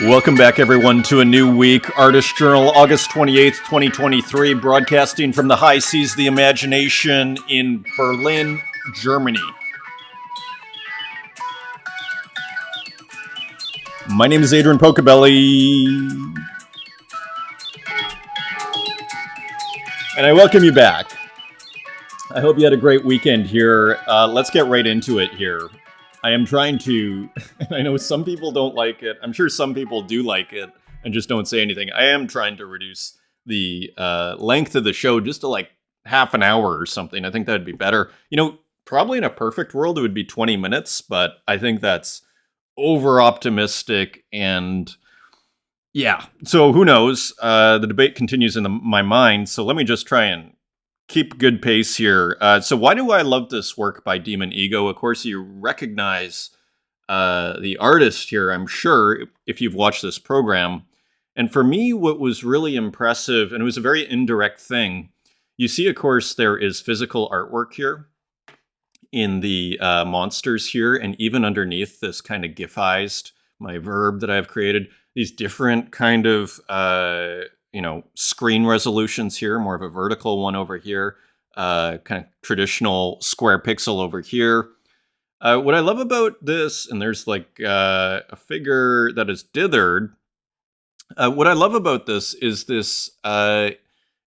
Welcome back, everyone, to a new week. Artist Journal, August 28th, 2023, broadcasting from the high seas of the imagination in Berlin, Germany. My name is Adrian Pocobelli, and I welcome you back. I hope you had a great weekend here. Let's get right into it here. I am trying to, I know some people don't like it. I'm sure some people do like it and just don't say anything. I am trying to reduce the length of the show just to like half an hour or something. I think that'd be better. You know, probably in a perfect world, it would be 20 minutes, but I think that's over optimistic. And yeah, so who knows? The debate continues in my mind. So let me just try and keep good pace here. So why do I love this work by Demon Ego? Of course, you recognize the artist here, I'm sure, if you've watched this program. And for me, what was really impressive, and it was a very indirect thing, you see, of course, there is physical artwork here in the monsters here, and even underneath this kind of gifized, my verb that I've created, these different kind of screen resolutions here, more of a vertical one over here, kind of traditional square pixel over here. What I love about this, and there's like a figure that is dithered. What I love about this is this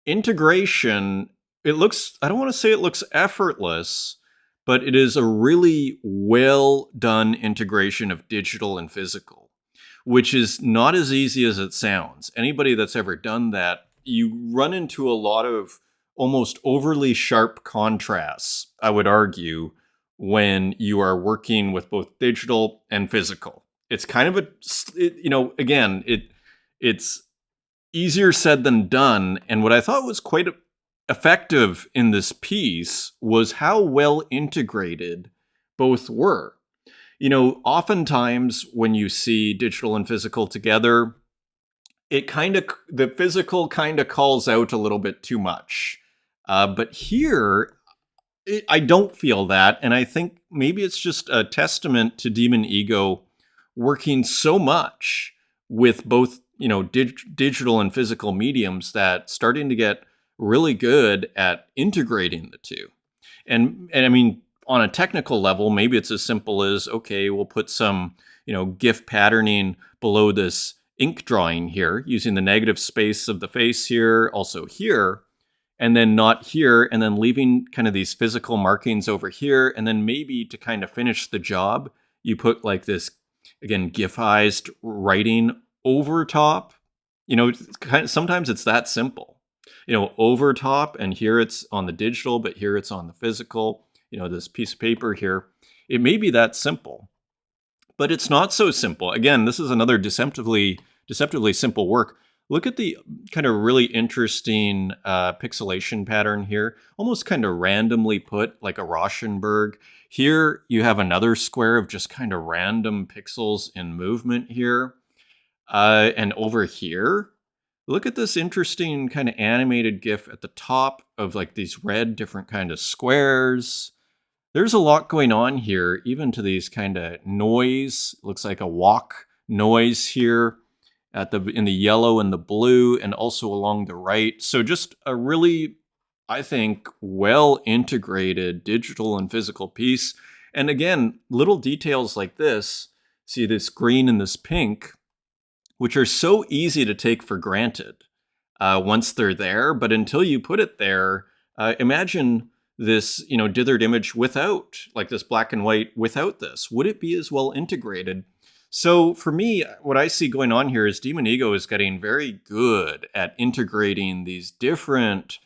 integration. It looks, I don't want to say it looks effortless, but it is a really well done integration of digital and physical, which is not as easy as it sounds. Anybody that's ever done that, you run into a lot of almost overly sharp contrasts, I would argue, when you are working with both digital and physical. It's kind of it's easier said than done. And what I thought was quite effective in this piece was how well integrated both were. You know, oftentimes when you see digital and physical together, the physical kind of calls out a little bit too much. But here, I don't feel that. And I think maybe it's just a testament to Demon Ego working so much with both, digital and physical mediums that starting to get really good at integrating the two. And I mean, on a technical level, maybe it's as simple as, okay, we'll put some, GIF patterning below this ink drawing here using the negative space of the face here, also here, and then not here, and then leaving kind of these physical markings over here. And then maybe to kind of finish the job, you put like this, again, GIFized writing over top. Sometimes it's that simple. Over top, and here it's on the digital, but here it's on the physical, this piece of paper here. It may be that simple, but it's not so simple. Again, this is another deceptively simple work. Look at the kind of really interesting pixelation pattern here, almost kind of randomly put like a Rauschenberg. Here you have another square of just kind of random pixels in movement here. And over here, look at this interesting kind of animated GIF at the top of like these red different kind of squares. There's a lot going on here, even to these kind of noise. Looks like a walk noise here in the yellow and the blue, and also along the right. So just a really, I think, well integrated digital and physical piece. And again, little details like this, see this green and this pink, which are so easy to take for granted once they're there. But until you put it there, imagine this, dithered image without, like this black and white without this. Would it be as well integrated? So for me, what I see going on here is Demon Ego is getting very good at integrating these different,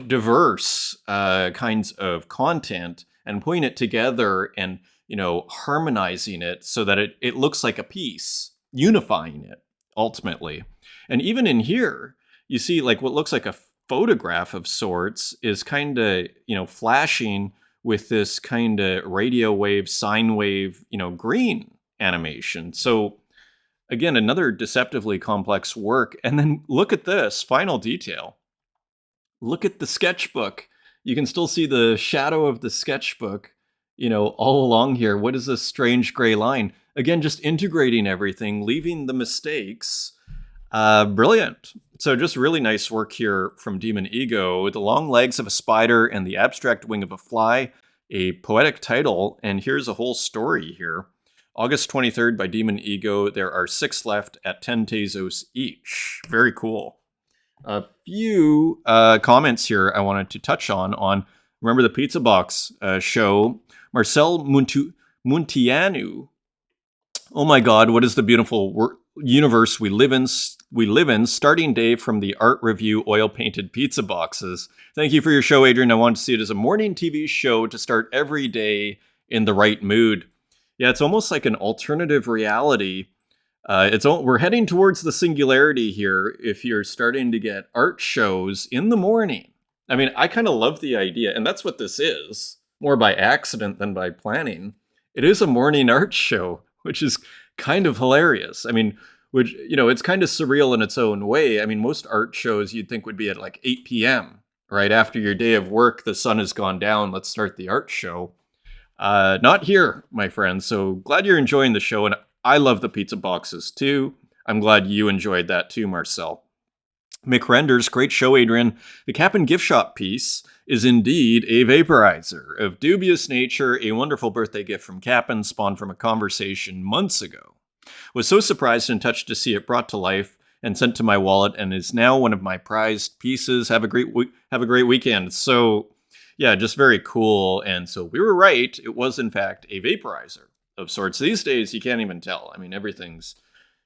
diverse kinds of content and putting it together and harmonizing it so that it looks like a piece, unifying it ultimately. And even in here, you see like what looks like a photograph of sorts is kind of, flashing with this kind of radio wave, sine wave, green animation. So again, another deceptively complex work. And then look at this final detail. Look at the sketchbook. You can still see the shadow of the sketchbook all along here. What is this strange gray line? again, just integrating everything, leaving the mistakes. Brilliant. So just really nice work here from Demon Ego. The long legs of a spider and the abstract wing of a fly, a poetic title, and here's a whole story here. August 23rd by Demon Ego. There are 6 left at 10 Tezos each. Very cool. A few comments here I wanted to touch on remember the Pizza Box show. Marcel Muntianu. Oh my God, what is the beautiful universe we live in? Starting day from the art review oil-painted pizza boxes. Thank you for your show, Adrian. I want to see it as a morning TV show to start every day in the right mood. Yeah, it's almost like an alternative reality. We're heading towards the singularity here if you're starting to get art shows in the morning. I mean, I kind of love the idea, and that's what this is, more by accident than by planning. It is a morning art show, which is kind of hilarious. I mean, which, it's kind of surreal in its own way. I mean, most art shows you'd think would be at like 8 p.m., right? After your day of work, the sun has gone down, let's start the art show. Not here, my friends. So glad you're enjoying the show, and I love the pizza boxes too. I'm glad you enjoyed that too, Marcel. Mick Renders, great show, Adrian. The Cap and Gift Shop piece is indeed a vaporizer of dubious nature, a wonderful birthday gift from Cap'n, spawned from a conversation months ago. Was so surprised and touched to see it brought to life and sent to my wallet, and is now one of my prized pieces. Have a great weekend. So, yeah, just very cool. And so we were right. It was, in fact, a vaporizer of sorts. These days, you can't even tell. I mean, everything's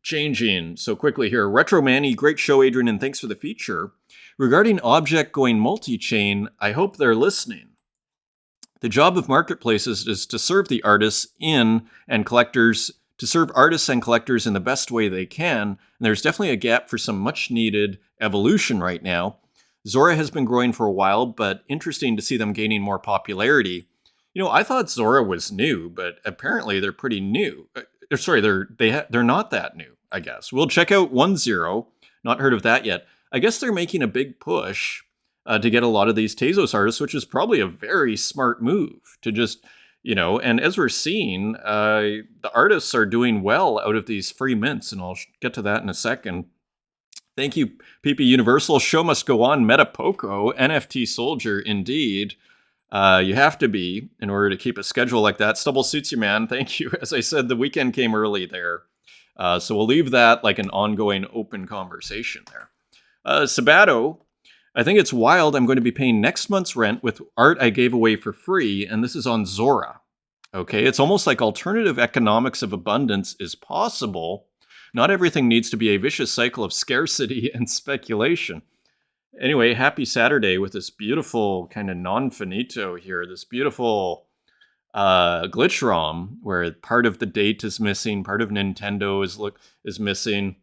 changing so quickly here. Retro Manny, great show, Adrian, and thanks for the feature. Regarding object going multi-chain, I hope they're listening. The job of marketplaces is to serve the artists and collectors in the best way they can. And there's definitely a gap for some much needed evolution right now. Zora has been growing for a while, but interesting to see them gaining more popularity. I thought Zora was new, but apparently they're pretty new. They're not that new, I guess. We'll check out 1-0. Not heard of that yet. I guess they're making a big push to get a lot of these Tezos artists, which is probably a very smart move to just, and as we're seeing, the artists are doing well out of these free mints, and I'll get to that in a second. Thank you, PP Universal. Show must go on. Meta Poco, NFT Soldier, indeed. You have to be in order to keep a schedule like that. Stubble suits you, man. Thank you. As I said, the weekend came early there. So we'll leave that like an ongoing open conversation there. Sabato, I think it's wild. I'm going to be paying next month's rent with art I gave away for free, and this is on Zora. Okay, it's almost like alternative economics of abundance is possible. Not everything needs to be a vicious cycle of scarcity and speculation. Anyway, happy Saturday with this beautiful kind of non-finito here. This beautiful glitch ROM where part of the date is missing, part of Nintendo is missing.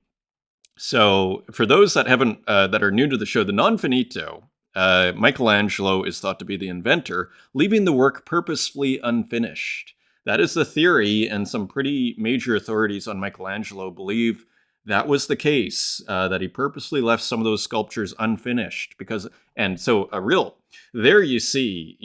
So for those that are new to the show, the non-finito, Michelangelo is thought to be the inventor, leaving the work purposefully unfinished. That is the theory, and some pretty major authorities on Michelangelo believe that was the case, that he purposely left some of those sculptures unfinished there you see,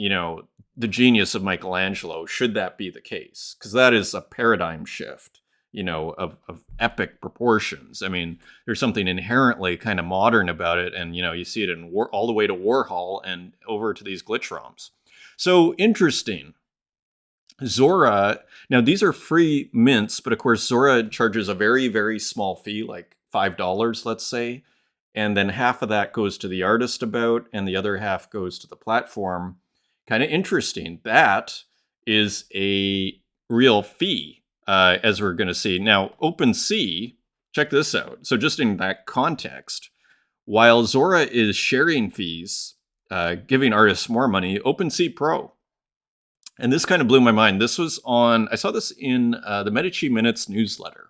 the genius of Michelangelo, should that be the case, because that is a paradigm shift, of epic proportions. I mean, there's something inherently kind of modern about it, and, you see it in all the way to Warhol and over to these glitch ROMs. So interesting. Zora, now these are free mints, but of course Zora charges a very, very small fee, like $5, let's say. And then half of that goes to the artist and the other half goes to the platform. Kind of interesting. That is a real fee, as we're going to see. Now, OpenSea, check this out. So just in that context, while Zora is sharing fees, giving artists more money, OpenSea Pro. And this kind of blew my mind. I saw this in the Medici Minutes newsletter.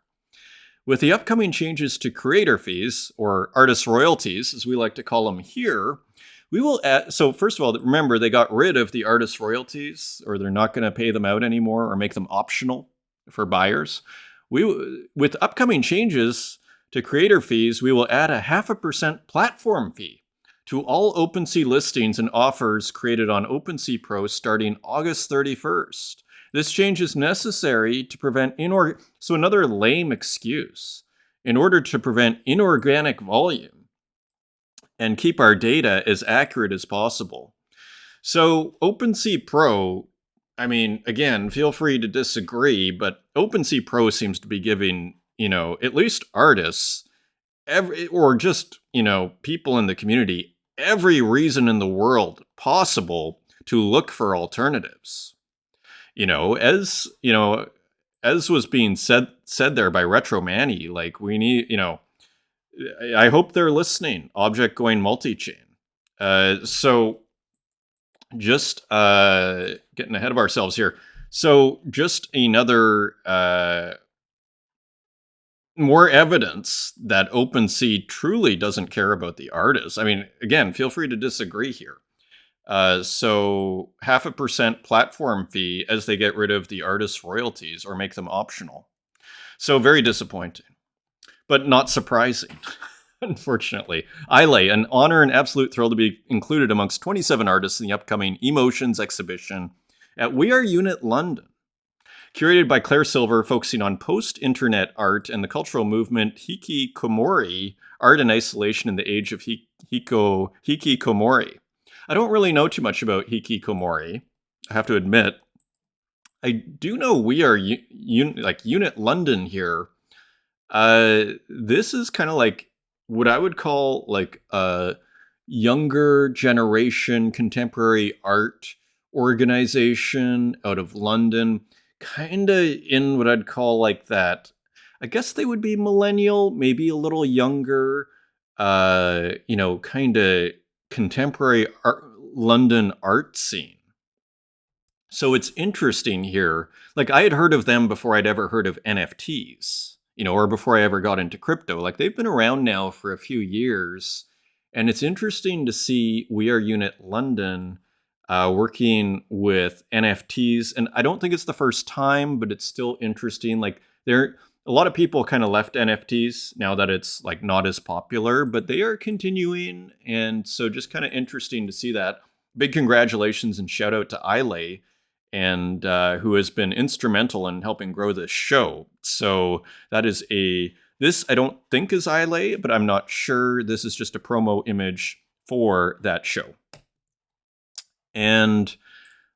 With the upcoming changes to creator fees, or artist royalties, as we like to call them here, we will add, so first of all, remember, they got rid of the artist royalties, or they're not going to pay them out anymore or make them optional for buyers. With upcoming changes to creator fees, we will add a 0.5% platform fee to all OpenSea listings and offers created on OpenSea Pro starting August 31st. This change is necessary to prevent so another lame excuse. In order to prevent inorganic volume and keep our data as accurate as possible. So OpenSea Pro, I mean, again, feel free to disagree, but OpenSea Pro seems to be giving, at least artists, or just, people in the community, every reason in the world possible to look for alternatives. As was being said there by Retro Manny, like we need, I hope they're listening. Object going multi-chain. So just getting ahead of ourselves here. So just another more evidence that OpenSea truly doesn't care about the artists. I mean, again, feel free to disagree here. So 0.5% platform fee as they get rid of the artist's royalties or make them optional. So very disappointing, but not surprising. Unfortunately, Islay, an honor and absolute thrill to be included amongst 27 artists in the upcoming Emotions exhibition at We Are Unit London. Curated by Claire Silver, focusing on post-internet art and the cultural movement Hikikomori, art in isolation in the age of Hikikomori. I don't really know too much about Hikikomori, I have to admit. I do know We Are Unit London here. This is kind of like what I would call like a younger generation contemporary art organization out of London, kind of in what I'd call like that. I guess they would be millennial, maybe a little younger, kind of contemporary London art scene. So it's interesting here. Like I had heard of them before I'd ever heard of NFTs. Or before I ever got into crypto. Like they've been around now for a few years. And it's interesting to see We Are Unit London working with NFTs. And I don't think it's the first time, but it's still interesting. Like a lot of people kind of left NFTs now that it's like not as popular, but they are continuing. And so just kind of interesting to see that. Big congratulations and shout out to Islay, and who has been instrumental in helping grow this show. So that is this I don't think is Islay, but I'm not sure. This is just a promo image for that show. And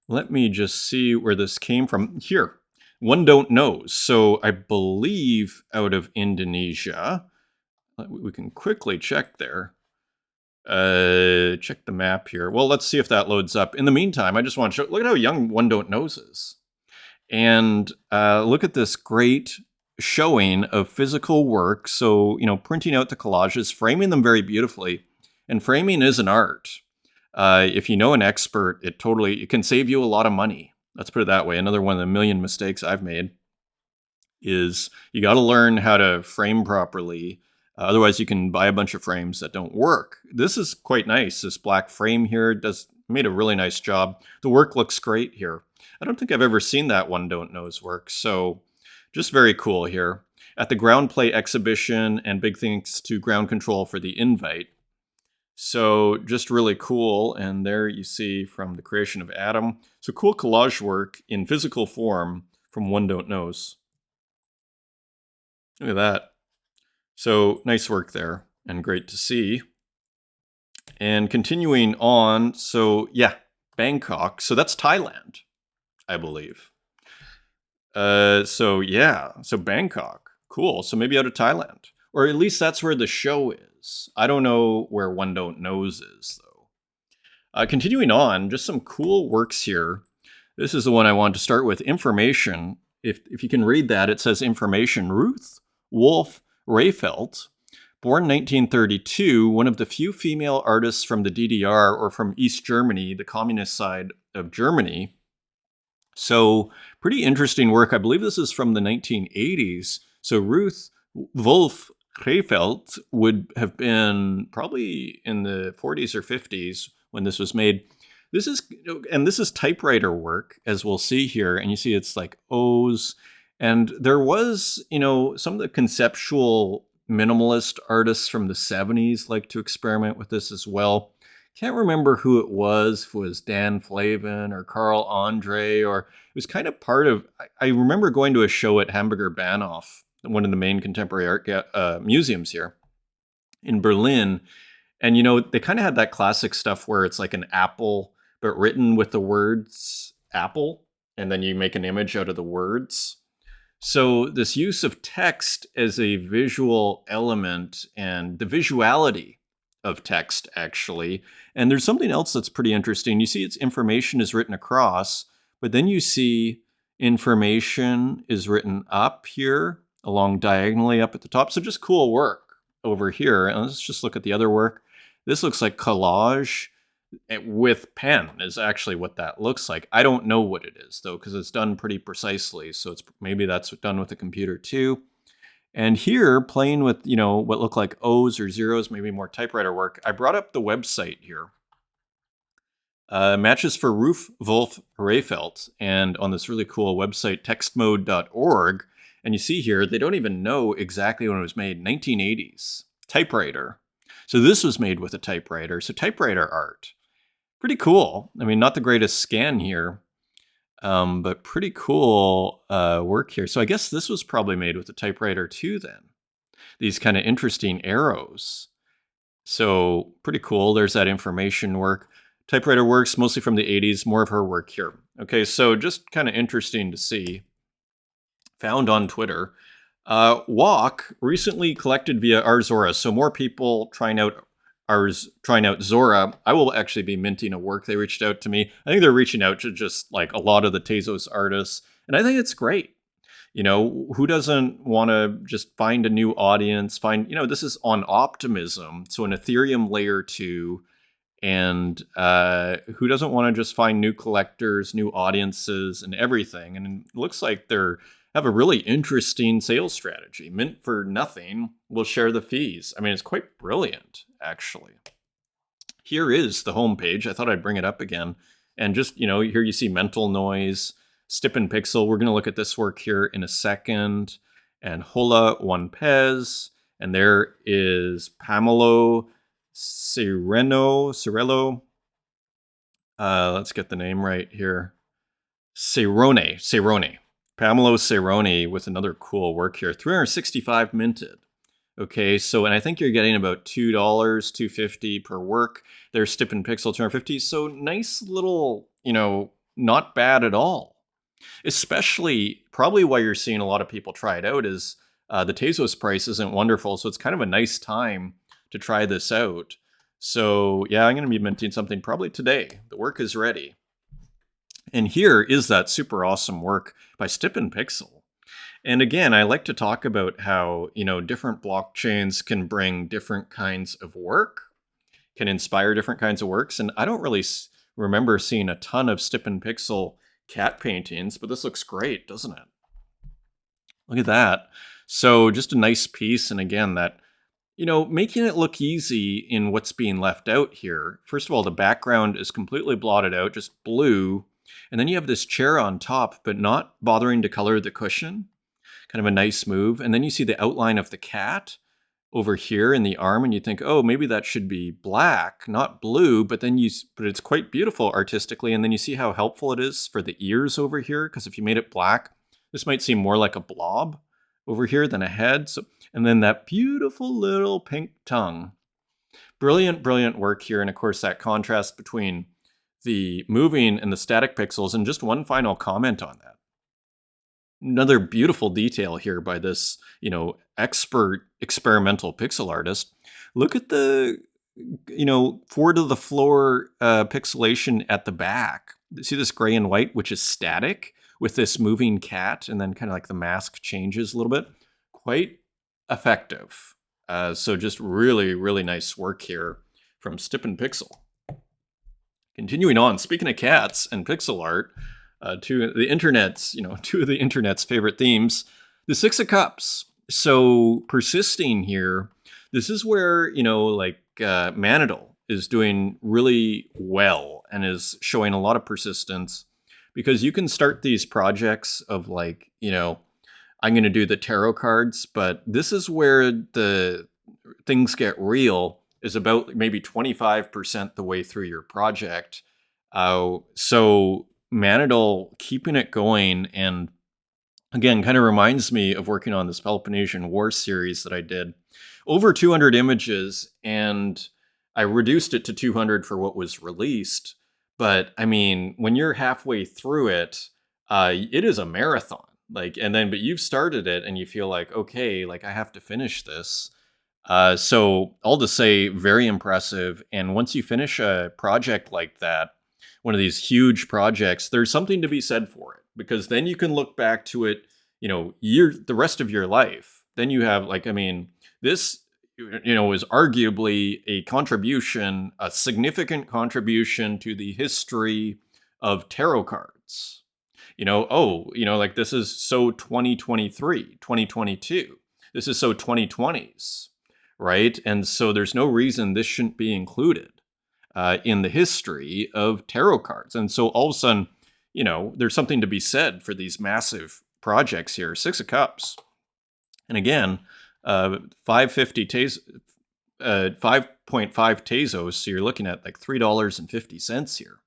let me just see where this came from. Here, One Don't Knows. So I believe out of Indonesia. We can quickly check there. Check the map here. Well, let's see if that loads up. In the meantime, I just want to show, look at how young One Don't Knows is. And look at this great showing of physical work. So, printing out the collages, framing them very beautifully. And framing is an art. If you know an expert, it can save you a lot of money. Let's put it that way. Another one of the million mistakes I've made is you got to learn how to frame properly. Otherwise, you can buy a bunch of frames that don't work. This is quite nice. This black frame here made a really nice job. The work looks great here. I don't think I've ever seen that One Don't Know's work. So just very cool here. At the Ground Play exhibition, and big thanks to Ground Control for the invite. So just really cool. And there you see from the creation of Adam. So cool collage work in physical form from One Don't Knows. Look at that. So nice work there and great to see. And continuing on, so yeah, Bangkok. So that's Thailand, I believe. So Bangkok. Cool. So maybe out of Thailand. Or at least that's where the show is. I don't know where One Don't Knows is, though. Continuing on, just some cool works here. This is the one I wanted to start with. Information. If you can read that, it says Information. Ruth Wolf Rehfeldt, born 1932, one of the few female artists from the DDR or from East Germany, the communist side of Germany. So pretty interesting work. I believe this is from the 1980s. So Ruth Wolf Rehfeldt would have been probably in the 40s or 50s when this was made. This is typewriter work, as we'll see here. And you see it's like O's. And there was, some of the conceptual minimalist artists from the 70s like to experiment with this as well. Can't remember who it was, if it was Dan Flavin or Carl Andre, or it was kind of part of. I remember going to a show at Hamburger Bahnhof, one of the main contemporary art museums here in Berlin. And they kind of had that classic stuff where it's like an apple, but written with the words apple, and then you make an image out of the words. So this use of text as a visual element and the visuality of text, actually. And there's something else that's pretty interesting. You see its information is written across, but then you see information is written up here along diagonally up at the top. So just cool work over here. And let's just look at the other work. This looks like collage with pen is actually what that looks like. I don't know what it is though, because it's done pretty precisely. So it's maybe that's done with a computer too. And here, playing with, what look like O's or zeros, maybe more typewriter work, I brought up the website here. Matches for Ruf Wolf Rehfeldt, and on this really cool website, textmode.org. And you see here, they don't even know exactly when it was made, 1980s, typewriter. So this was made with a typewriter, so typewriter art. Pretty cool. I mean, not the greatest scan here, but pretty cool work here. So I guess this was probably made with a typewriter too then. These kind of interesting arrows. So pretty cool. There's that information work. Typewriter works mostly from the 80s, more of her work here. Okay, so just kind of interesting to see. Found on Twitter. Walk recently collected via Arzora. So more people trying out Zora. I will actually be minting a work. They reached out to me. I think they're reaching out to just like a lot of the Tezos artists. And I think it's great. Who doesn't want to just find a new audience? This is on Optimism. So an Ethereum layer 2. And who doesn't want to just find new collectors, new audiences, and everything? And it looks like they're have a really interesting sales strategy. Mint for nothing, will share the fees. I mean, it's quite brilliant, actually. Here is the homepage. I thought I'd bring it up again. And just, here you see Mental Noise, Stip and Pixel. We're going to look at this work here in a second. And Hola One Pez. And there is Pamelo Cirello. Let's get the name right here. Cerrone. Pamelo Cerrone with another cool work here. 365 minted. Okay, so, and I think you're getting about $2, $2.50 per work. There's Stip and Pixel, 250. So nice little, not bad at all. Especially, probably why you're seeing a lot of people try it out is the Tezos price isn't wonderful. So it's kind of a nice time to try this out. So yeah, I'm going to be minting something probably today. The work is ready. And here is that super awesome work by Stip and Pixel. And again, I like to talk about how, different blockchains can bring different kinds of work, can inspire different kinds of works. And I don't really remember seeing a ton of Stip and Pixel cat paintings, but this looks great, doesn't it? Look at that. So just a nice piece. And again, that, making it look easy in what's being left out here. First of all, the background is completely blotted out, just blue. And then you have this chair on top, but not bothering to color the cushion. Kind of a nice move. And then you see the outline of the cat over here in the arm, and you think, oh, maybe that should be black, not blue. But it's quite beautiful artistically. And then you see how helpful it is for the ears over here, because if you made it black, this might seem more like a blob over here than a head. So, and then that beautiful little pink tongue. Brilliant, brilliant work here. And of course, that contrast between the moving and the static pixels. And just one final comment on that. Another beautiful detail here by this, expert experimental pixel artist. Look at the, forward to the floor pixelation at the back. See this gray and white, which is static, with this moving cat, and then kind of like the mask changes a little bit. Quite effective. So just really, really nice work here from Stip and Pixel. Continuing on, speaking of cats and pixel art, two of the internet's favorite themes, the Six of Cups. So persisting here, this is where, Manadal is doing really well and is showing a lot of persistence, because you can start these projects of I'm going to do the tarot cards, but this is where the things get real. is about maybe 25% the way through your project. So Manidal keeping it going, and again, kind of reminds me of working on this Peloponnesian War series that I did. Over 200 images, and I reduced it to 200 for what was released. But I mean, when you're halfway through it, it is a marathon. Like, and then, but you've started it and you feel like, okay, like I have to finish this. So all to say, very impressive. And once you finish a project like that, one of these huge projects, there's something to be said for it, because then you can look back to it, the rest of your life. Then you have, like, I mean, this, is arguably a contribution, a significant contribution to the history of tarot cards. Like this is so 2023, 2022. This is so 2020s, right? And so there's no reason this shouldn't be included in the history of tarot cards. And so all of a sudden, there's something to be said for these massive projects here. Six of Cups. And again, 550 5.5 Tezos. So you're looking at like $3.50 here,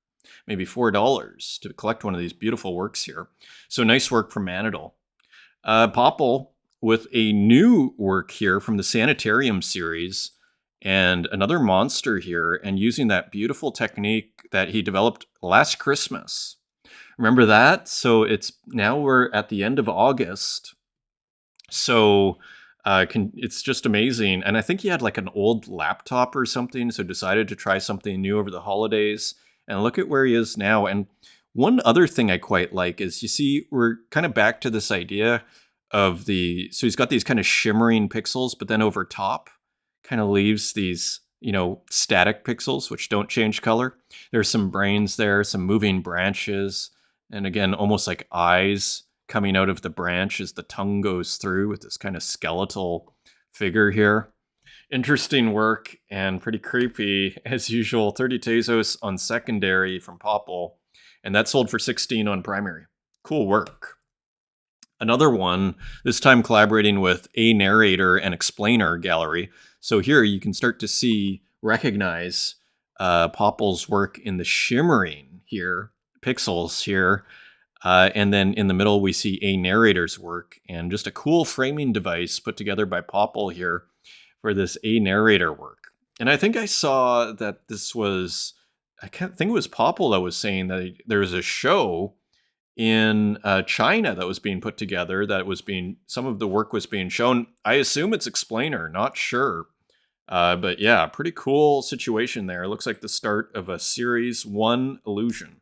maybe $4 to collect one of these beautiful works here. So nice work from Manidal. Popple with a new work here from the Sanitarium series, and another monster here, and using that beautiful technique that he developed last Christmas. Remember that? So now we're at the end of August. So it's just amazing. And I think he had like an old laptop or something, so decided to try something new over the holidays. And look at where he is now. And one other thing I quite like is, you see, we're kind of back to this idea of so he's got these kind of shimmering pixels, but then over top kind of leaves these, static pixels, which don't change color. There's some brains there, some moving branches, and again, almost like eyes coming out of the branch as the tongue goes through, with this kind of skeletal figure here. Interesting work and pretty creepy as usual. 30 Tezos on secondary from Popple, and that sold for 16 on primary. Cool work. Another one, this time collaborating with A Narrator and Explainer Gallery. So here you can start to recognize Popple's work in the shimmering here, pixels here. And then in the middle, we see A Narrator's work, and just a cool framing device put together by Popple here for this A Narrator work. And I think I saw that this was, I can't think it was Popple that was saying that there was a show in China that was being put together, some of the work was being shown. I assume it's Explainer, not sure. But yeah, pretty cool situation there. It looks like the start of a Series 1 illusion.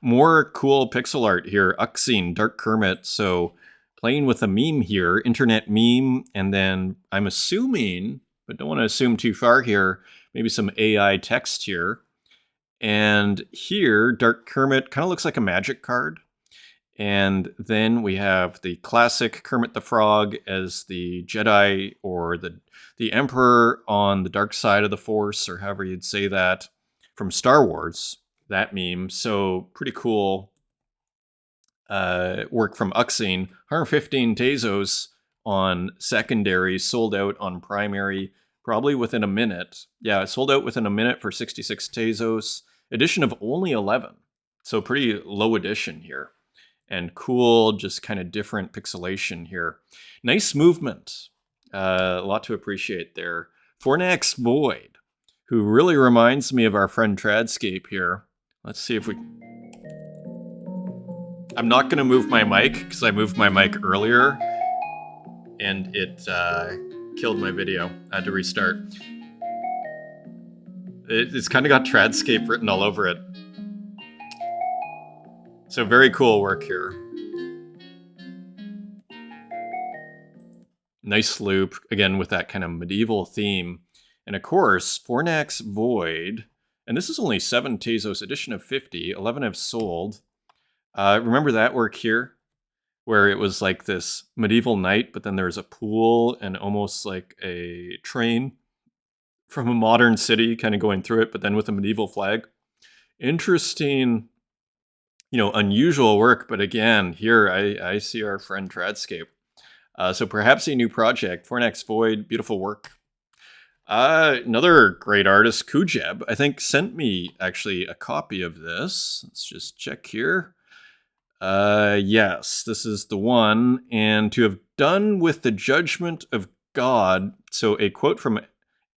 More cool pixel art here. Uxine, Dark Kermit. So playing with a meme here, internet meme, and then I'm assuming, but don't want to assume too far here, maybe some AI text here. And here, Dark Kermit kind of looks like a magic card. And then we have the classic Kermit the Frog as the Jedi, or the Emperor on the dark side of the Force, or however you'd say that, from Star Wars, that meme. So pretty cool work from Uxine. 115 Tezos on secondary, sold out on primary probably within a minute. Yeah, it sold out within a minute for 66 Tezos. Edition of only 11. So pretty low edition here. And cool, just kind of different pixelation here. Nice movement. A lot to appreciate there. Fornax Void, who really reminds me of our friend Tradscape here. Let's see if we... I'm not going to move my mic, because I moved my mic earlier, and it killed my video. I had to restart. It's kind of got Tradscape written all over it. So very cool work here. Nice loop, again, with that kind of medieval theme. And of course, Fornax Void, and this is only 7 Tezos, edition of 50, 11 have sold. Remember that work here? Where it was like this medieval knight, but then there's a pool and almost like a train from a modern city kind of going through it, but then with a medieval flag. Interesting, unusual work, but again, here I see our friend Tradscape. So perhaps a new project. Fornax Void, beautiful work. Another great artist, Kujeb, I think sent me actually a copy of this. Let's just check here. Yes, this is the one. And to have done with the judgment of God. So a quote from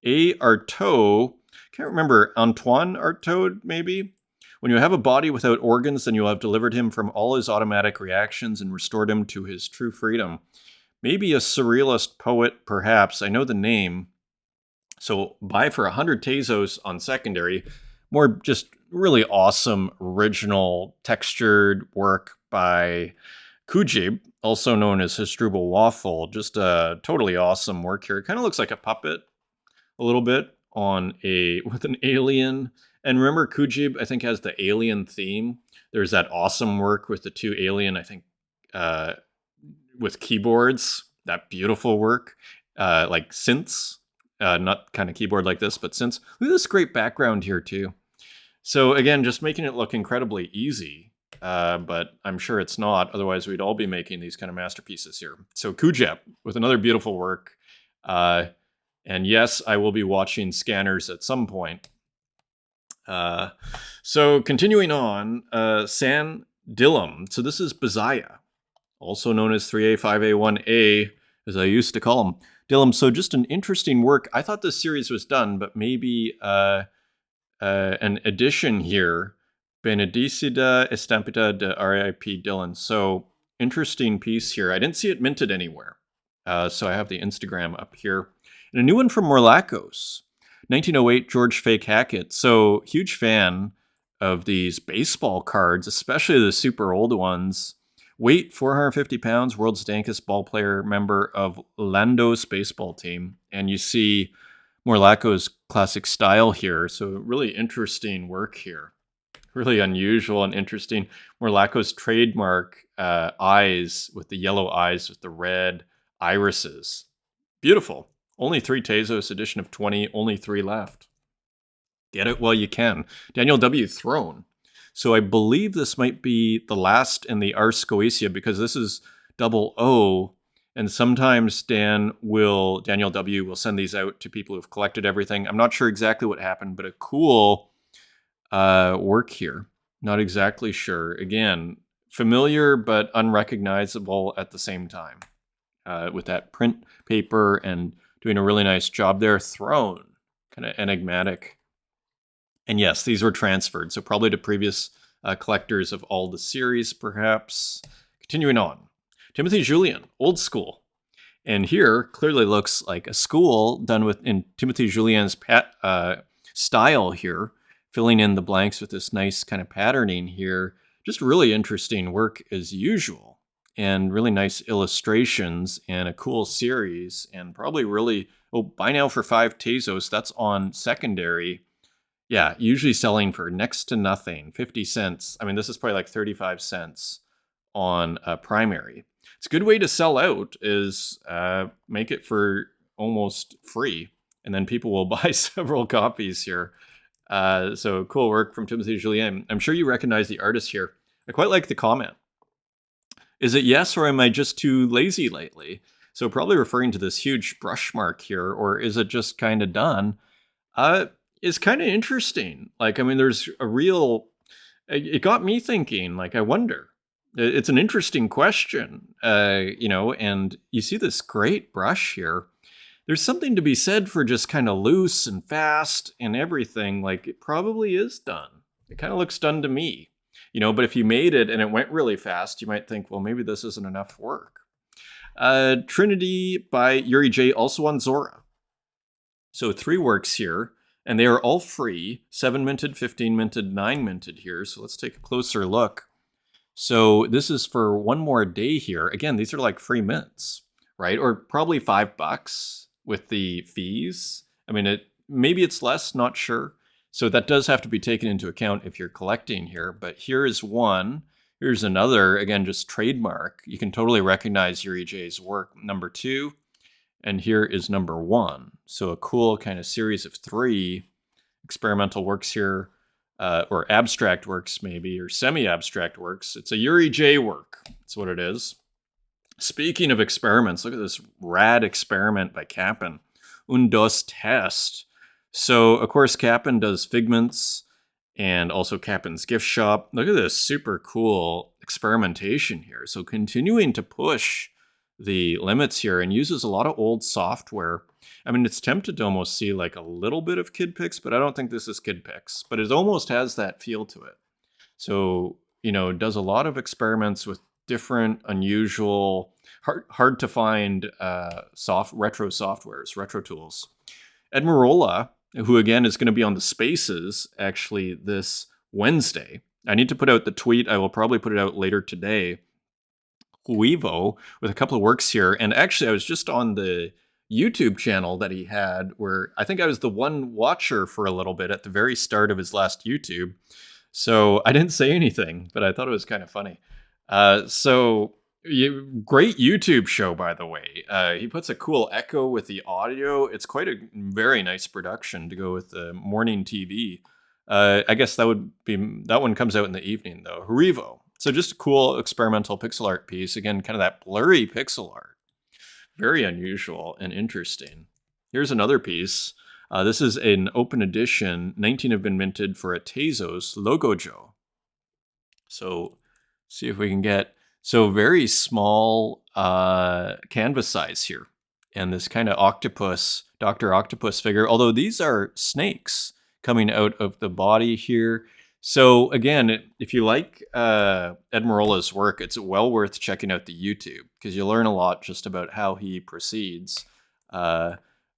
A. Artaud. Can't remember, Antoine Artaud, maybe? When you have a body without organs, then you will have delivered him from all his automatic reactions and restored him to his true freedom. Maybe a surrealist poet, perhaps. I know the name. So buy for 100 Tezos on secondary. More just really awesome, original, textured work by Kujib, also known as Hasdrubal Waffle. Just a totally awesome work here. It kind of looks like a puppet a little bit on with an alien. And remember, Kujib, I think, has the alien theme. There's that awesome work with the two alien, I think, with keyboards. That beautiful work, like synths. Not kind of keyboard like this, but synths. Look at this great background here, too. So again, just making it look incredibly easy, but I'm sure it's not. Otherwise, we'd all be making these kind of masterpieces here. So Kujep with another beautiful work. And yes, I will be watching Scanners at some point. So continuing on, San Dillam. So this is Bazaya, also known as 3A, 5A, 1A, as I used to call them. Dillam, so just an interesting work. I thought this series was done, but maybe an addition here. Benedicida Estampita de R.I.P. Dylan. So interesting piece here. I didn't see it minted anywhere. So I have the Instagram up here. And a new one from Morlacos. 1908, George Fake Hackett. So huge fan of these baseball cards, especially the super old ones. Weight, 450 pounds, world's dankest ball player, member of Lando's baseball team. And you see Morlacco's classic style here. So really interesting work here. Really unusual and interesting. Morlacco's trademark eyes with the yellow eyes with the red irises. Beautiful. Only 3 Tezos, edition of 20, only 3 left. Get it while you can. Daniel W. Throne. So I believe this might be the last in the Ars Goetia because this is 00. And sometimes Daniel W. will send these out to people who've collected everything. I'm not sure exactly what happened, but a cool work here. Not exactly sure. Again, familiar but unrecognizable at the same time. With that print paper and doing a really nice job there. Throne, kind of enigmatic. And yes, these were transferred, so probably to previous collectors of all the series, perhaps. Continuing on. Timothy Julien, old school. And here clearly looks like a school done in Timothy Julien's style here, filling in the blanks with this nice kind of patterning here. Just really interesting work as usual. And really nice illustrations and a cool series. And probably really, buy now for 5 Tezos. That's on secondary. Yeah, usually selling for next to nothing, 50 cents. I mean, this is probably like 35 cents on primary. It's a good way to sell out is make it for almost free, and then people will buy several copies here. So cool work from Timothy Julien. I'm sure you recognize the artist here. I quite like the comment. Is it yes, or am I just too lazy lately? So probably referring to this huge brush mark here, or is it just kind of done? It's kind of interesting. Like, I mean, there's a real, it got me thinking, like, I wonder. It's an interesting question, and you see this great brush here. There's something to be said for just kind of loose and fast and everything. Like, it probably is done. It kind of looks done to me, but if you made it and it went really fast, you might think, well, maybe this isn't enough work. Trinity by Yuri J. also on Zora. So 3 works here. And they are all free, 7 minted, 15 minted, 9 minted here. So let's take a closer look. So this is for one more day here. Again, these are like free mints, right? Or probably $5 with the fees. I mean, maybe it's less, not sure. So that does have to be taken into account if you're collecting here. But here is one. Here's another, again, just trademark. You can totally recognize Yuri J's work. Number 2. And here is number 1. So a cool kind of series of 3 experimental works here, or abstract works maybe, or semi-abstract works. It's a Yuri J work. That's what it is. Speaking of experiments, look at this rad experiment by Kappan. und das Test. So, of course, Cap'n does Figments and also Cap'n's Gift Shop. Look at this super cool experimentation here. So, continuing to push the limits here and uses a lot of old software. I mean, it's tempted to almost see like a little bit of Kid Pix, but I don't think this is Kid Pix, but it almost has that feel to it. So, does a lot of experiments with different, unusual, hard to find retro softwares, retro tools. Edmarola, who again is going to be on the Spaces actually this Wednesday. I need to put out the tweet. I will probably put it out later today. Huivo with a couple of works here. And actually, I was just on the YouTube channel that he had where I think I was the one watcher for a little bit at the very start of his last YouTube. So I didn't say anything, but I thought it was kind of funny. Great YouTube show, by the way. He puts a cool echo with the audio. It's quite a very nice production to go with the morning TV. I guess that one comes out in the evening though. Harivo. So just a cool experimental pixel art piece. Again, kind of that blurry pixel art. Very unusual and interesting. Here's another piece. This is an open edition. 19 have been minted for a Tezos Logojo. So see if we can get, so very small canvas size here. And this kind of octopus, Dr. Octopus figure, although these are snakes coming out of the body here. So again, if you like Edmarola's work, it's well worth checking out the YouTube because you learn a lot just about how he proceeds.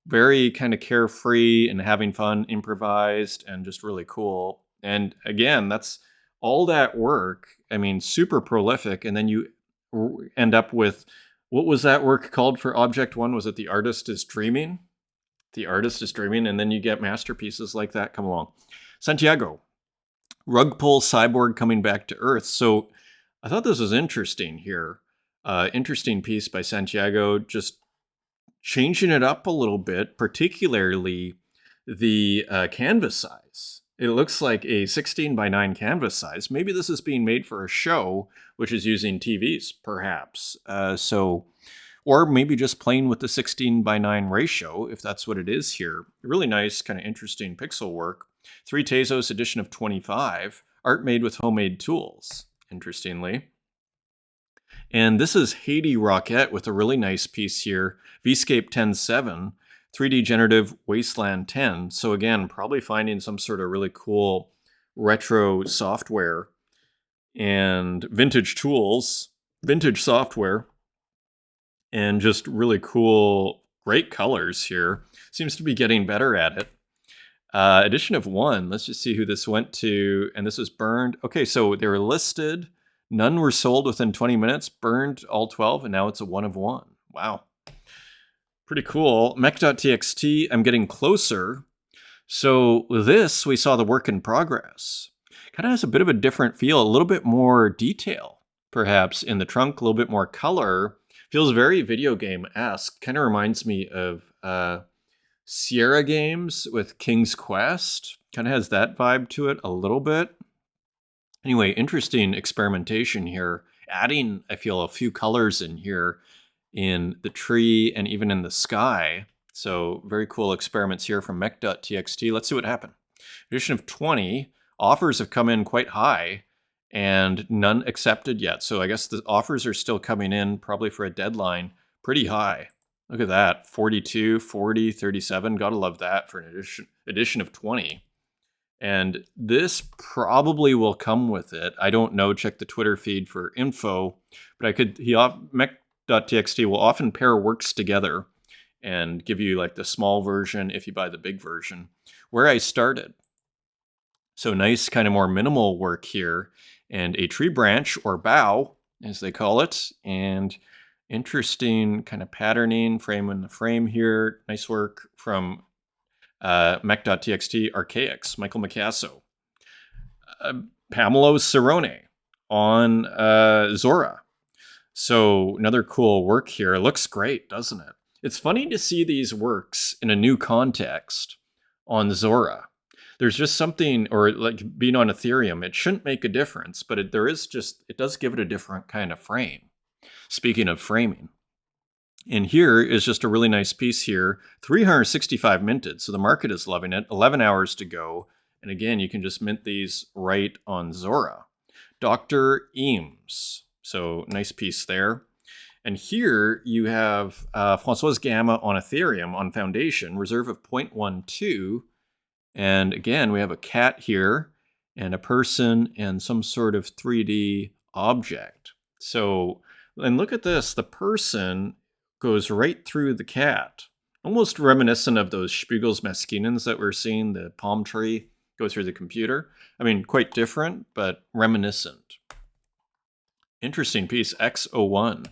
Very kind of carefree and having fun, improvised, and just really cool. And again, that's all that work. I mean, super prolific. And then you end up with, what was that work called for Object One? Was it The Artist is Dreaming? The Artist is Dreaming. And then you get masterpieces like that come along. Santiago, Rug Pull Cyborg coming back to Earth. So I thought this was interesting here. Interesting piece by Santiago, just changing it up a little bit, particularly the canvas size. It looks like a 16 by 9 canvas size. Maybe this is being made for a show, which is using TVs, perhaps. Or maybe just playing with the 16 by 9 ratio, if that's what it is here. Really nice, kind of interesting pixel work. 3 Tezos edition of 25. Art made with homemade tools, interestingly. And this is Haiti Rocket with a really nice piece here. Vscape 10.7, 3D Generative Wasteland 10. So again, probably finding some sort of really cool retro software and vintage tools, vintage software, and just really cool, great colors here. Seems to be getting better at it. Edition of 1, let's just see who this went to. And this is burned. Okay, so they were listed. None were sold within 20 minutes, burned all 12, and now it's a 1 of 1. Wow. Pretty cool. Mech.txt, I'm getting closer. So this, we saw the work in progress. Kind of has a bit of a different feel, a little bit more detail, perhaps, in the trunk, a little bit more color. Feels very video game-esque. Kind of reminds me of Sierra games with King's Quest. Kind of has that vibe to it a little bit. Anyway, interesting experimentation here. Adding, I feel, a few colors in here in the tree and even in the sky. So very cool experiments here from mech.txt. Let's see what happened. Edition of 20. Offers have come in quite high and none accepted yet. So I guess the offers are still coming in, probably for a deadline, pretty high. Look at that, 42, 40, 37. Gotta love that for an edition of 20. And this probably will come with it. I don't know, check the Twitter feed for info, but mech.txt will often pair works together and give you like the small version if you buy the big version. Where I started. So nice kind of more minimal work here, and a tree branch or bough, as they call it, and interesting kind of patterning, frame in the frame here. Nice work from mech.txt Archaics, Michael Micasso. Pamelo Cerrone on Zora. So another cool work here. It looks great, doesn't it? It's funny to see these works in a new context on Zora. There's just something, or like being on Ethereum, it shouldn't make a difference, but it does give it a different kind of frame. Speaking of framing. And here is just a really nice piece here, 365 minted. So the market is loving it. 11 hours to go. And again, you can just mint these right on Zora. Dr. Eames. So nice piece there. And here you have Francoise Gamma on Ethereum on Foundation, reserve of 0.12. And again, we have a cat here and a person and some sort of 3D object. So, and look at this, the person goes right through the cat, almost reminiscent of those Spiegel's Mesquinens that we're seeing, the palm tree go through the computer. I mean, quite different, but reminiscent. Interesting piece, X01.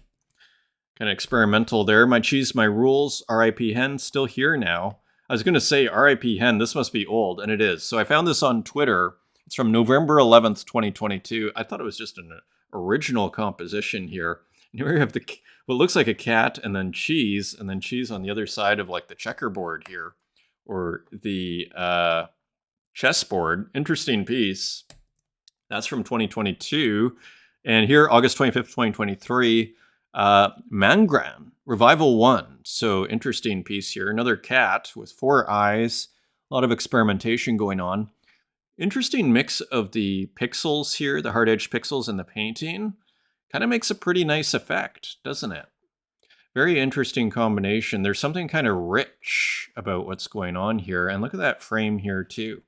Kind of experimental there. My cheese, my rules, RIP Hen, still here now. I was going to say RIP Hen, this must be old, and it is. So I found this on Twitter. It's from November 11th, 2022. I thought it was just an original composition here. And here we have what looks like a cat and then cheese on the other side of like the checkerboard here, or the chessboard. Interesting piece. That's from 2022. And here, August 25th, 2023, Mangran, Revival 1. So interesting piece here. Another cat with 4 eyes. A lot of experimentation going on. Interesting mix of the pixels here, the hard edge pixels and the painting. Kind of makes a pretty nice effect, doesn't it? Very interesting combination. There's something kind of rich about what's going on here. And look at that frame here too.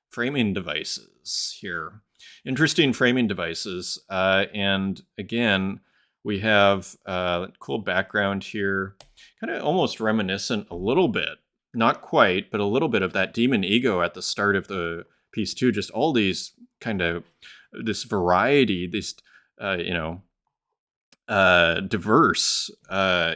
Framing devices here. Interesting framing devices. And again, we have cool background here. Kind of almost reminiscent a little bit. Not quite, but a little bit of that demon ego at the start of the piece too. Just all these kind of, this variety, this, diverse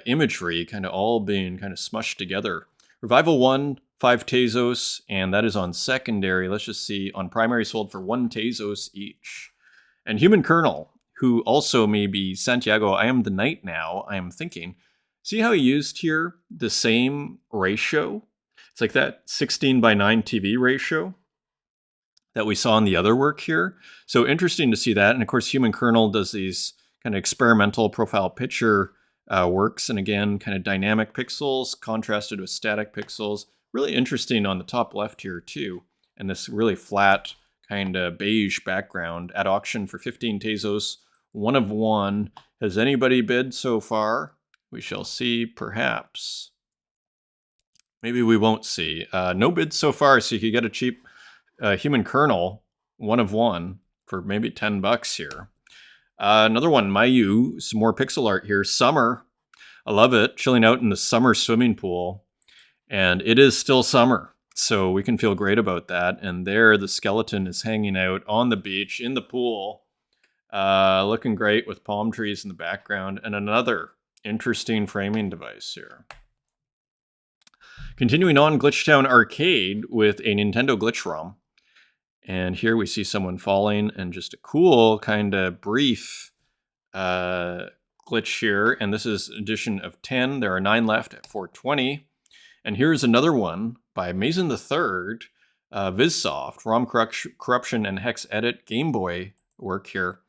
imagery kind of all being kind of smushed together. Revival 1, 5 Tezos, and that is on secondary. Let's just see, on primary sold for 1 Tezos each. And Human Kernel, who also may be Santiago, I am the knight now, I am thinking. See how he used here the same ratio? It's like that 16:9 TV ratio that we saw in the other work here. So interesting to see that. And of course, Human Kernel does these kind of experimental profile picture works. And again, kind of dynamic pixels contrasted with static pixels. Really interesting on the top left here too. And this really flat kind of beige background at auction for 15 Tezos, 1 of 1. Has anybody bid so far? We shall see, perhaps. Maybe we won't see. No bids so far, so you could get a cheap Human Kernel, 1 of 1, for maybe $10 here. Another one, Mayu, some more pixel art here. Summer, I love it. Chilling out in the summer swimming pool. And it is still summer, so we can feel great about that. And there, the skeleton is hanging out on the beach, in the pool, looking great with palm trees in the background. And another interesting framing device here. Continuing on, Glitchtown Arcade with a Nintendo Glitch ROM. And here we see someone falling and just a cool kind of brief glitch here. And this is edition of 10. There are 9 left at 420. And here's another one by Mason III, Vizsoft, ROM Corruption and Hex Edit Game Boy work here.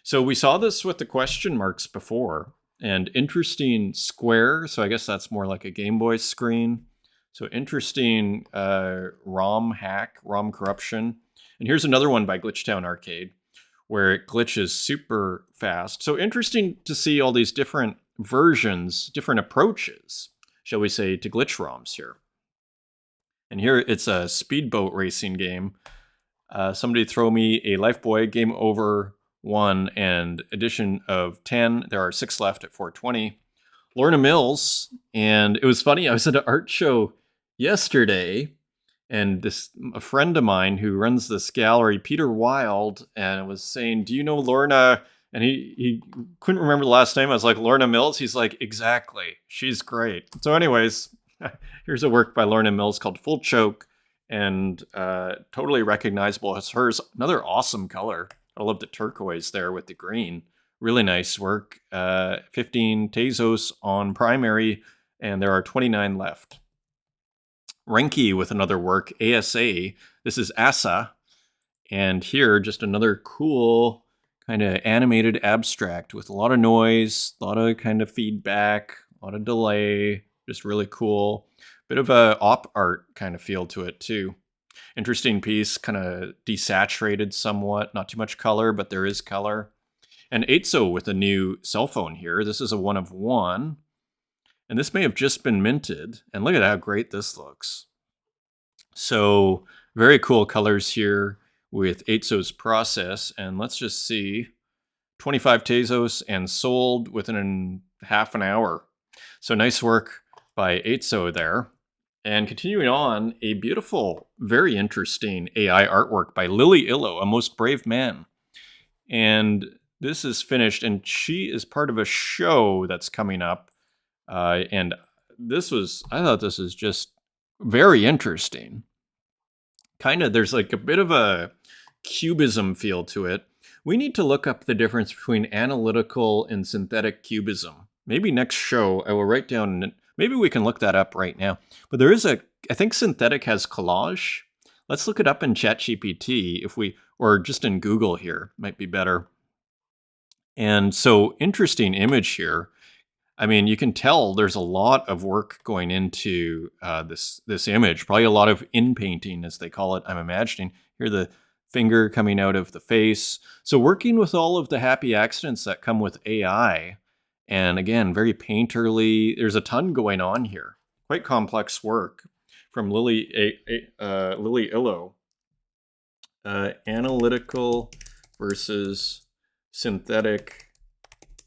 So we saw this with the question marks before. And interesting square. So I guess that's more like a Game Boy screen. So interesting ROM hack, ROM corruption. And here's another one by Glitchtown Arcade, where it glitches super fast. So interesting to see all these different versions, different approaches, shall we say, to glitch ROMs here. And here it's a speedboat racing game. Somebody throw me a Lifeboy Game Over 1 and edition of 10. There are 6 left at 420. Lorna Mills, and it was funny, I was at an art show yesterday, and a friend of mine who runs this gallery, Peter Wild, and was saying, do you know Lorna? And he couldn't remember the last name. I was like, Lorna Mills? He's like, exactly. She's great. So anyways, here's a work by Lorna Mills called Full Choke, and totally recognizable as hers. Another awesome color. I love the turquoise there with the green. Really nice work. 15 Tezos on primary, and there are 29 left. Renki with another work, ASA. This is ASA. And here, just another cool kind of animated abstract with a lot of noise, a lot of kind of feedback, A lot of delay, just really cool. Bit of a op art kind of feel to it too. Interesting piece, kind of desaturated somewhat, not too much color, but there is color. And Eizo with a new cell phone here. This is a 1 of 1. And this may have just been minted. And look at how great this looks. So very cool colors here with Eizo's process. And let's just see, 25 Tezos and sold within half an hour. So nice work by Eizo there. And continuing on, a beautiful, very interesting AI artwork by Lily Illo, A Most Brave Man. And this is finished, and she is part of a show that's coming up. And I thought this was just very interesting. Kind of, there's like a bit of a cubism feel to it. We need to look up the difference between analytical and synthetic cubism. Maybe next show I will write down, maybe we can look that up right now. But there is I think synthetic has collage. Let's look it up in ChatGPT or just in Google here, might be better. And so interesting image here. I mean, you can tell there's a lot of work going into this image, probably a lot of in-painting, as they call it, I'm imagining. Here, the finger coming out of the face. So working with all of the happy accidents that come with AI, and again, very painterly. There's a ton going on here. Quite complex work from Lily Illo. Analytical versus synthetic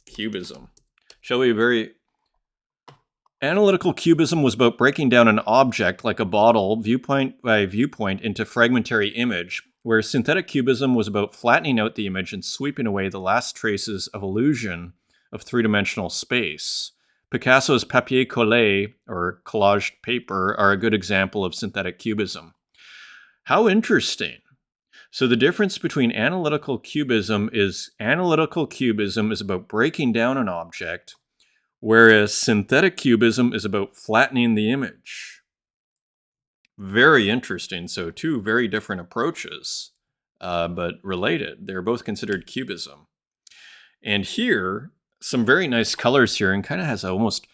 cubism. Analytical cubism was about breaking down an object like a bottle, viewpoint by viewpoint, into fragmentary image, where synthetic cubism was about flattening out the image and sweeping away the last traces of illusion of three-dimensional space. Picasso's papier collé, or collaged paper, are a good example of synthetic cubism. How interesting. So the difference between analytical cubism is about breaking down an object, whereas synthetic cubism is about flattening the image. Very interesting. So two very different approaches, but related. They're both considered cubism. And here, some very nice colors here, and kind of has almost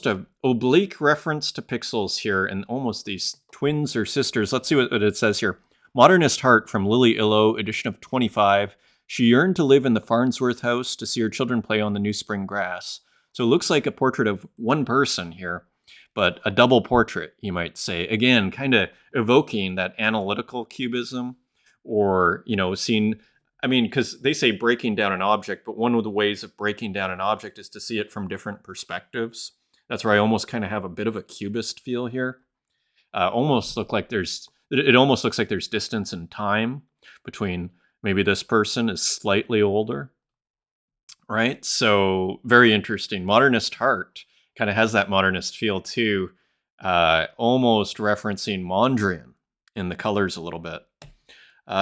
a oblique reference to pixels here, and almost these twins or sisters. Let's see what it says here. Modernist Heart from Lily Illo, edition of 25. She yearned to live in the Farnsworth house to see her children play on the new spring grass. So it looks like a portrait of one person here, but a double portrait, you might say. Again, kind of evoking that analytical cubism, or, because they say breaking down an object, but one of the ways of breaking down an object is to see it from different perspectives. That's where I almost kind of have a bit of a cubist feel here. It almost looks like there's distance and time between maybe this person is slightly older, right? So very interesting. Modernist Heart kind of has that modernist feel too, almost referencing Mondrian in the colors a little bit.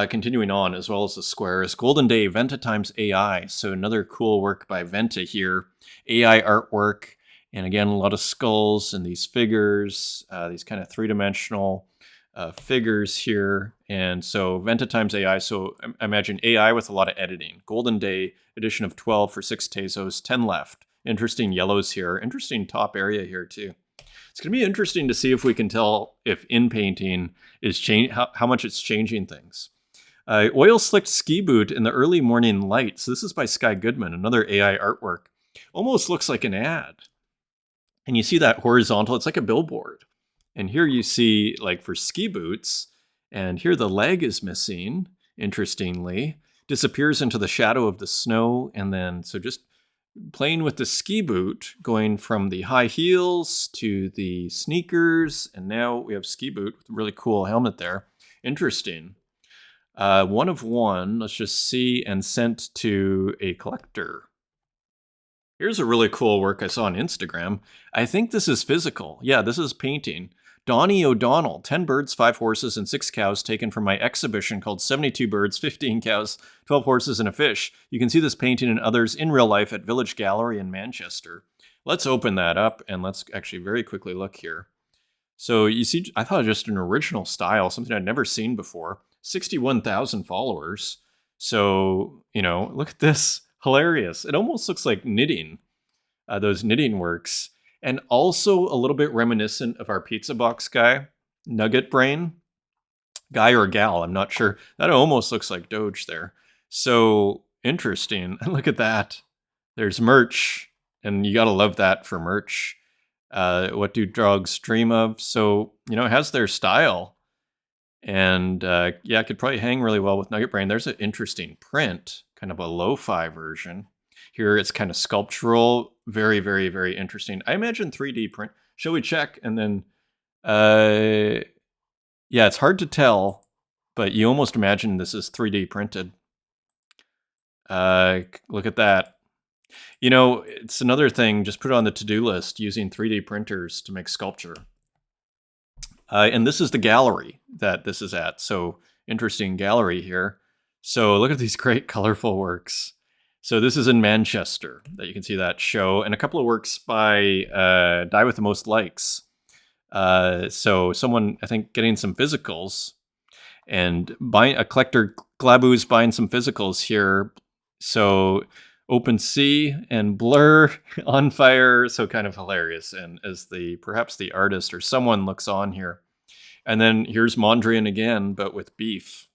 Continuing on, as well as the squares, Golden Day, Venta times AI. So another cool work by Venta here. AI artwork, and again, a lot of skulls and these figures, these kind of three-dimensional figures here. And so Venta times AI, so I imagine AI with a lot of editing. Golden Day, edition of 12 for 6 Tezos, 10 left. Interesting yellows here. Interesting top area here too. It's going to be interesting to see if we can tell if in-painting is how much it's changing things. Oil-slicked ski boot in the early morning light. So this is by Sky Goodman, another AI artwork. Almost looks like an ad. And you see that horizontal, it's like a billboard. And here you see, like for ski boots, and here the leg is missing, interestingly. Disappears into the shadow of the snow, and then, so just playing with the ski boot, going from the high heels to the sneakers, and now we have ski boot with a really cool helmet there. Interesting. 1 of 1, let's just see, and sent to a collector. Here's a really cool work I saw on Instagram. I think this is physical. Yeah, this is painting. Donnie O'Donnell, 10 birds, 5 horses, and 6 cows taken from my exhibition called 72 Birds, 15 Cows, 12 Horses, and a Fish. You can see this painting and others in real life at Village Gallery in Manchester. Let's open that up, and let's actually very quickly look here. So you see, I thought just an original style, something I'd never seen before. 61,000 followers. So, look at this. Hilarious. It almost looks like knitting, those knitting works. and also a little bit reminiscent of our pizza box guy, Nugget Brain. Guy or gal, I'm not sure. That almost looks like Doge there. So interesting. And look at that. There's merch, and you gotta love that for merch. What do dogs dream of? So, it has their style. And yeah, it could probably hang really well with Nugget Brain. There's an interesting print, kind of a lo-fi version. Here it's kind of sculptural. Very, very, very interesting. I imagine 3D print. Shall we check? And then, yeah, it's hard to tell, but you almost imagine this is 3D printed. Look at that. It's another thing, just put it on the to-do list, using 3D printers to make sculpture. And this is the gallery that this is at. So interesting gallery here. So look at these great colorful works. So this is in Manchester that you can see that show, and a couple of works by Die with the Most Likes. So someone, I think, getting some physicals, and buying a collector Glaboo's buying some physicals here. So Open Sea and Blur on fire, so kind of hilarious. And as perhaps the artist or someone looks on here. And then here's Mondrian again, but with beef.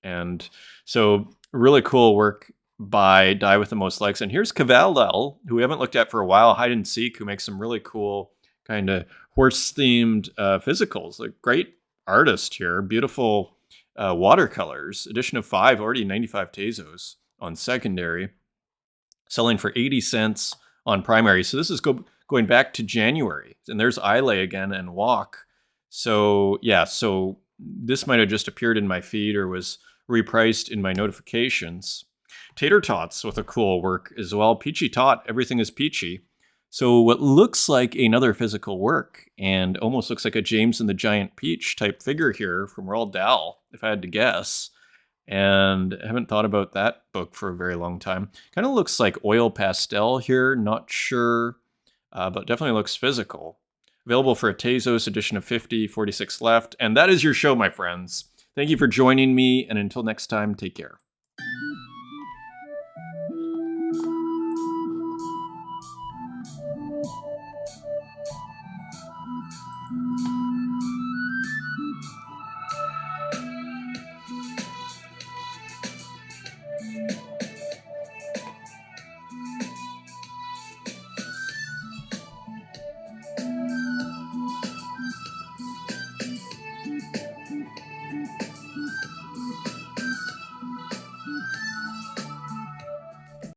And so really cool work by Die with the Most Likes. And here's Cavaldel, who we haven't looked at for a while, Hide and Seek, who makes some really cool kind of horse-themed physicals. A great artist here. Beautiful watercolors. Edition of 5, already 95 Tezos on secondary. Selling for 80 cents on primary. So this is going back to January. And there's Islay again and Walk. So yeah, so this might have just appeared in my feed or was repriced in my notifications. Tater Tots with a cool work as well. Peachy Tot, everything is peachy. So what looks like another physical work, and almost looks like a James and the Giant Peach type figure here from Roald Dahl, if I had to guess. And I haven't thought about that book for a very long time. Kind of looks like oil pastel here, not sure, but definitely looks physical. Available for a Tezos edition of 50, 46 left. And that is your show, my friends. Thank you for joining me, and until next time, take care.